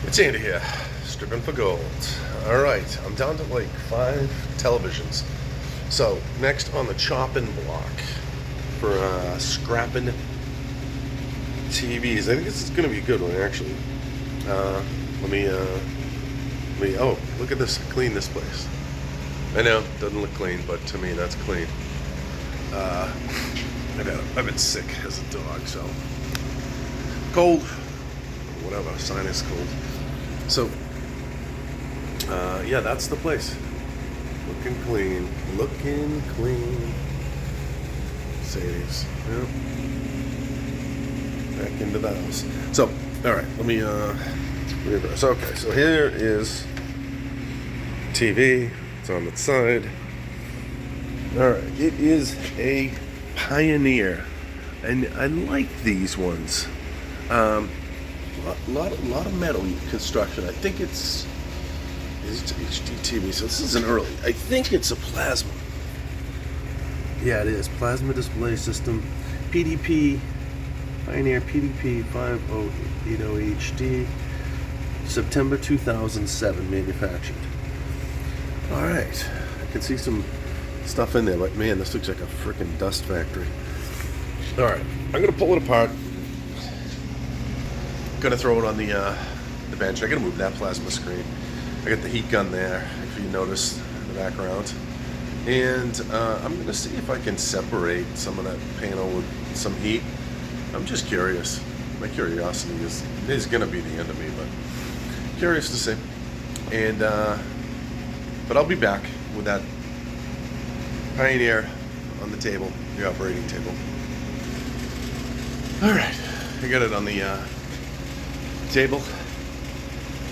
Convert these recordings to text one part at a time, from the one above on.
It's Andy here, stripping for gold. Alright, I'm down to like 5 televisions. So, next on the chopping block for scrapping TVs. I think this is going to be a good one, actually. Let me, oh, look at this, clean this place. I know, doesn't look clean, but to me that's clean. I've been sick as a dog, so cold, whatever, sinus cold. So, yeah, that's the place. Looking clean, looking clean. Mercedes, yep. Back into the house. So, all right, let me reverse. Okay, so here is TV. It's on the side. All right, it is a Pioneer, and I like these ones. Lot of metal construction. I think it's HD TV, so this isn't early. I think it's a plasma. Yeah, it is. Plasma display system. PDP, Pioneer PDP-5080HD, September 2007 manufactured. Alright, I can see some stuff in there, but man, this looks like a freaking dust factory. Alright, I'm going to pull it apart. Gonna throw it on the bench. I gotta move that plasma screen. I got the heat gun there, if you notice in the background. And I'm gonna see if I can separate some of that panel with some heat. I'm just curious. My curiosity is gonna be the end of me, but curious to see. And but I'll be back with that Pioneer on the table, the operating table. All right, I got it on the table.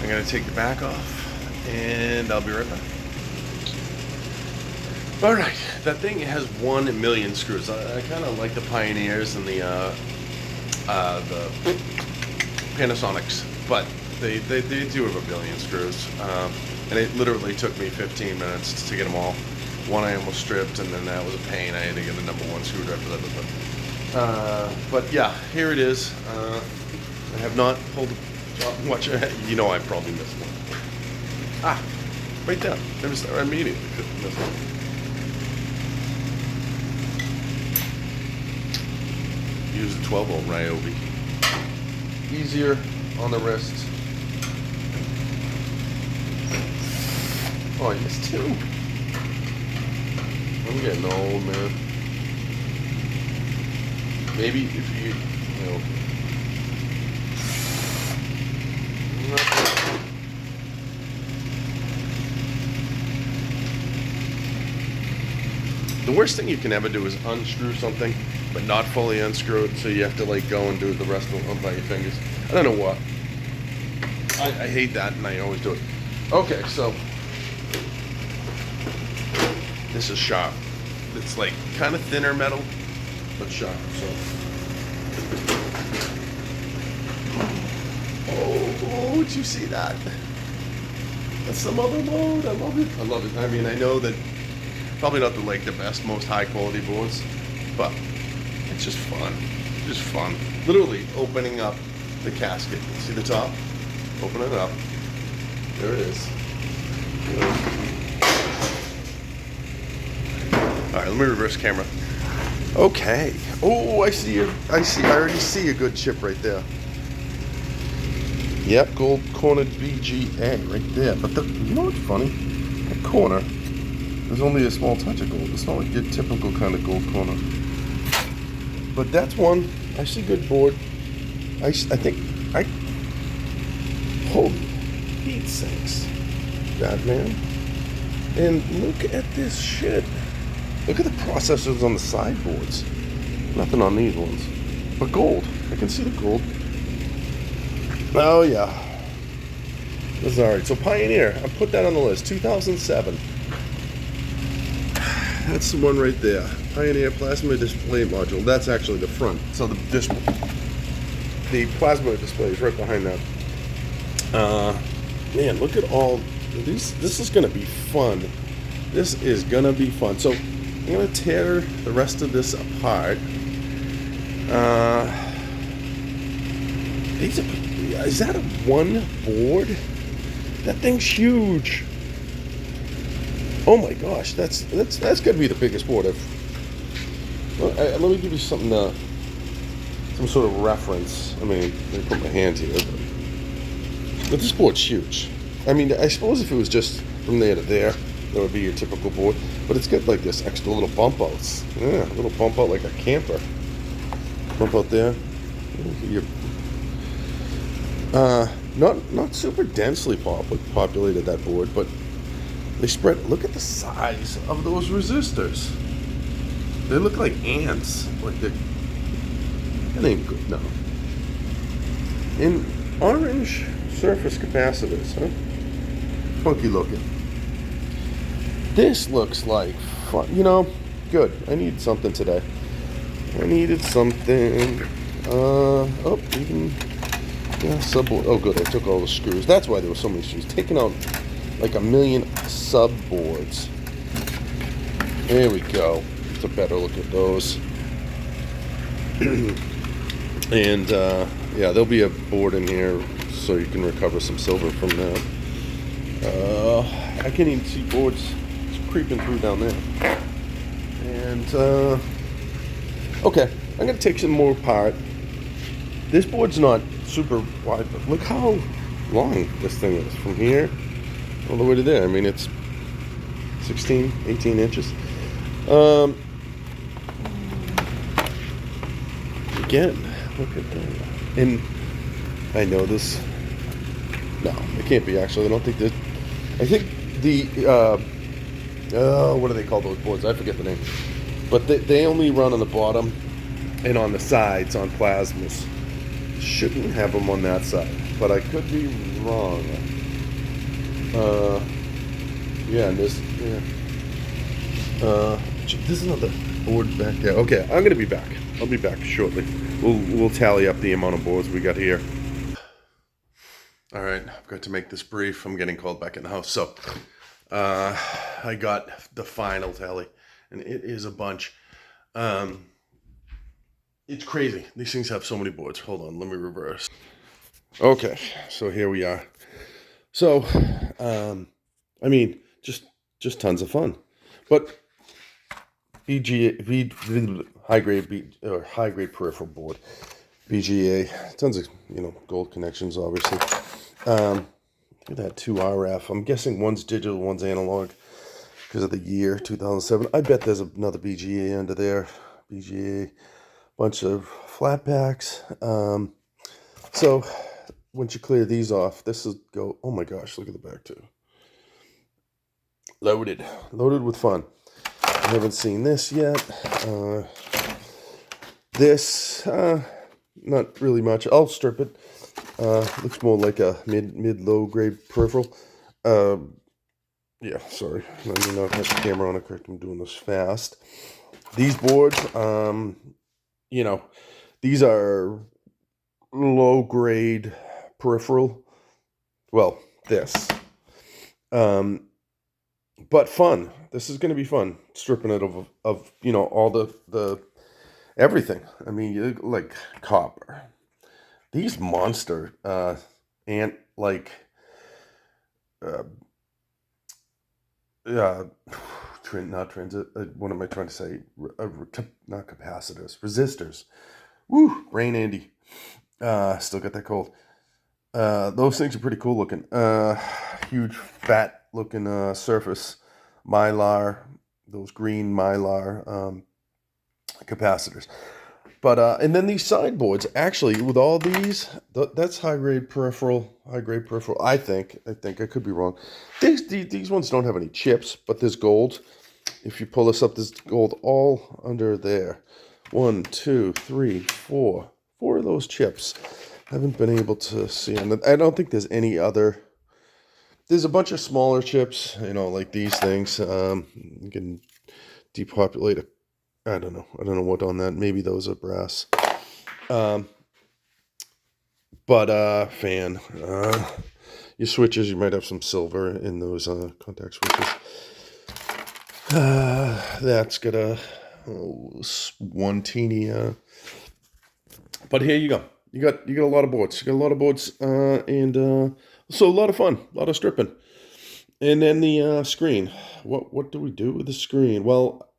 I'm going to take the back off and I'll be right back. Alright, that thing has 1 million screws. I kind of like the Pioneers and the Panasonics, but they do have 1 billion screws. And it literally took me 15 minutes to get them all. One I almost stripped, and then that was a pain. I had to get the number 1 screwdriver. But yeah, here it is. I have not pulled the watch. You know I probably missed one. Ah, right there. I immediately missed one. Use the 12 ohm Ryobi. Easier on the wrist. Oh, I missed 2. I'm getting old, man. Maybe if you know. The worst thing you can ever do is unscrew something, but not fully unscrew it, so you have to like go and do the rest of it by your fingers. I don't know what. I hate that, and I always do it. Okay, so this is sharp. It's like kind of thinner metal, but sharp. So. Oh, did you see that? That's the mother mode. I love it. I love it. I mean, I know that probably not the best, most high quality boards, but it's just fun. Just fun. Literally opening up the casket. See the top? Open it up. There it is. All right, let me reverse camera. Okay. Oh, I see you. I already see a good chip right there. Yep, gold cornered VGA right there. But you know what's funny? That corner, there's only a small touch of gold. It's not like your typical kind of gold corner. But that's one. I see good board. I think holy heat sinks, that man. And look at this shit. Look at the processors on the sideboards. Nothing on these ones. But gold. I can see the gold. Oh yeah. That's alright. So Pioneer, I put that on the list. 2007. That's the one right there. Pioneer plasma display module. That's actually the front. So the plasma display is right behind that. Man, look at all these. This is gonna be fun. This is gonna be fun. So I'm gonna tear the rest of this apart. These are Is that a one board? That thing's huge. Oh my gosh, that's got to be the biggest board I've. Well, let me give you something, some sort of reference. I mean, let me put my hand here, but this board's huge. I mean, I suppose if it was just from there to there, that would be your typical board. But it's got like this extra little bump outs. Yeah, a little bump out like a camper. Bump out there. Not super densely populated, that board, but they spread. Look at the size of those resistors. They look like ants. Like that ain't good. No. In orange surface capacitors, huh? Funky looking. This looks like fun. You know, good. I needed something today. I needed something. Even. Yeah, subboard. Oh, good. I took all the screws. That's why there were so many screws. Taking out like a million subboards. There we go. It's a better look at those. And yeah, there'll be a board in here so you can recover some silver from that. I can't even see boards. It's creeping through down there. And okay, I'm gonna take some more apart. This board's not super wide, but look how long this thing is from here all the way to there. I mean, it's 16, 18 inches. Again, look at that. And I know this. No, it can't be actually. I don't think this. I think the what do they call those boards? I forget the name. But they only run on the bottom and on the sides on plasmas. Shouldn't have them on that side, but I could be wrong. Yeah, and this, yeah. There's another board back there. Okay, I'm gonna be back. I'll be back shortly. We'll tally up the amount of boards we got here. All right, I've got to make this brief. I'm getting called back in the house. So, I got the final tally, and it is a bunch. It's crazy. These things have so many boards. Hold on, let me reverse. Okay, so here we are. So, I mean, just tons of fun. But high grade peripheral board, VGA, tons of gold connections, obviously. Look at that 2 RF. I'm guessing one's digital, one's analog because of the year 2007. I bet there's another BGA under there. BGA, bunch of flat packs. So once you clear these off, this is go. Oh my gosh, look at the back too. Loaded with fun. I haven't seen this yet. This, not really much. I'll strip it. Looks more like a mid-low grade peripheral. Yeah, sorry. Let me not have the camera on it correct. I'm doing this fast. These boards, these are low grade peripheral. Well, this. But fun. This is going to be fun. Stripping it of all the everything. I mean, you look like copper. These monster what am I trying to say? Not capacitors, resistors. Woo, brain Andy. Still got that cold. Those things are pretty cool looking. Huge fat looking surface mylar, those green mylar capacitors. But and then these sideboards, actually, with all these, that's high grade peripheral. I think I could be wrong. These ones don't have any chips, but there's gold. If you pull this up, there's gold all under there. 1, 2, 3, 4 of those chips. Haven't been able to see. I don't think there's any other. There's a bunch of smaller chips, like these things. You can depopulate it. I don't know what on that. Maybe those are brass. But fan. Your switches, you might have some silver in those contact switches. That's got a one teeny. But here you go. you got a lot of boards. You got a lot of boards, and so a lot of fun, a lot of stripping. And then the screen. What do we do with the screen? Well,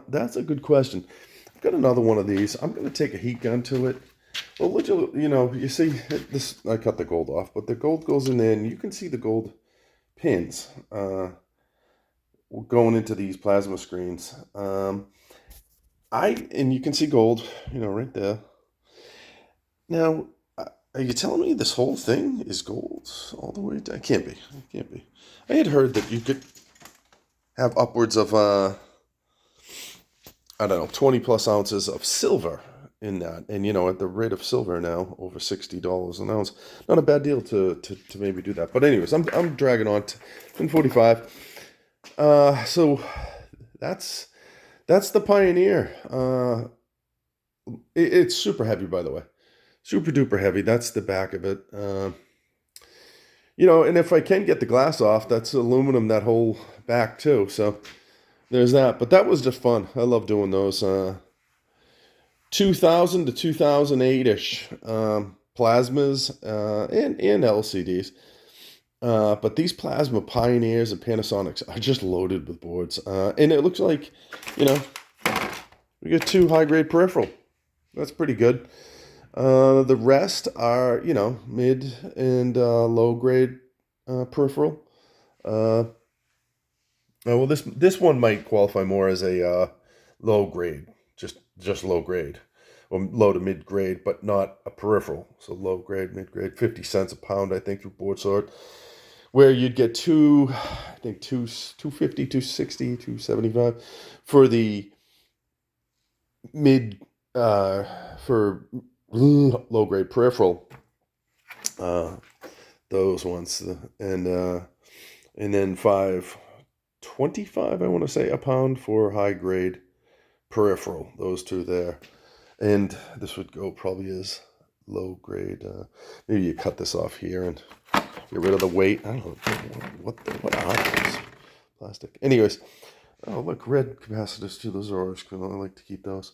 that's a good question. I've got another one of these. I'm going to take a heat gun to it. Well, you see this. I cut the gold off, but the gold goes in there, and you can see the gold pins going into these plasma screens. And you can see gold, right there. Now, are you telling me this whole thing is gold all the way down? It can't be. It can't be. I had heard that you could have upwards of, I don't know, 20 plus ounces of silver in that. And, at the rate of silver now, over $60 an ounce, not a bad deal to maybe do that. But anyways, I'm dragging on to 1045. So that's the Pioneer. It's super heavy, by the way. Super duper heavy. That's the back of it. And if I can get the glass off, that's aluminum, that whole back too. So there's that. But that was just fun. I love doing those 2000 to 2008-ish plasmas and LCDs. But these plasma Pioneers and Panasonics are just loaded with boards. And it looks like, we got 2 high-grade peripheral. That's pretty good. The rest are, mid and low-grade peripheral. Well, this one might qualify more as a low-grade, just low-grade, or low to mid-grade, but not a peripheral. So low-grade, mid-grade, 50 cents a pound, I think, through Board Sort, where you'd get 250, 260, 275 for the mid, for low grade peripheral, those ones, and then 525, I want to say, a pound for high grade peripheral. Those two there, and this would go probably as low grade. Maybe you cut this off here and get rid of the weight. I don't know what are those? Plastic. Anyways, oh look, red capacitors too. Those are ours. I like to keep those.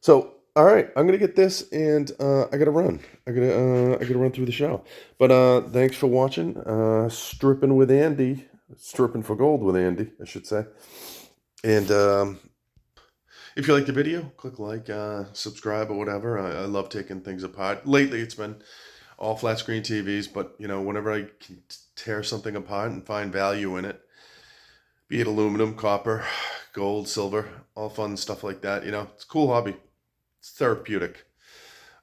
So, all right, I'm gonna get this, and I gotta run. I gotta run through the show. But thanks for watching. Stripping with Andy, stripping for gold with Andy, I should say. And if you like the video, click like, subscribe, or whatever. I love taking things apart. Lately, it's been all flat screen TVs, but whenever I can tear something apart and find value in it, be it aluminum, copper, gold, silver, all fun stuff like that. It's a cool hobby. It's therapeutic.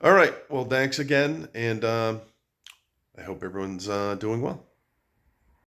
All right. Well, thanks again, and I hope everyone's doing well.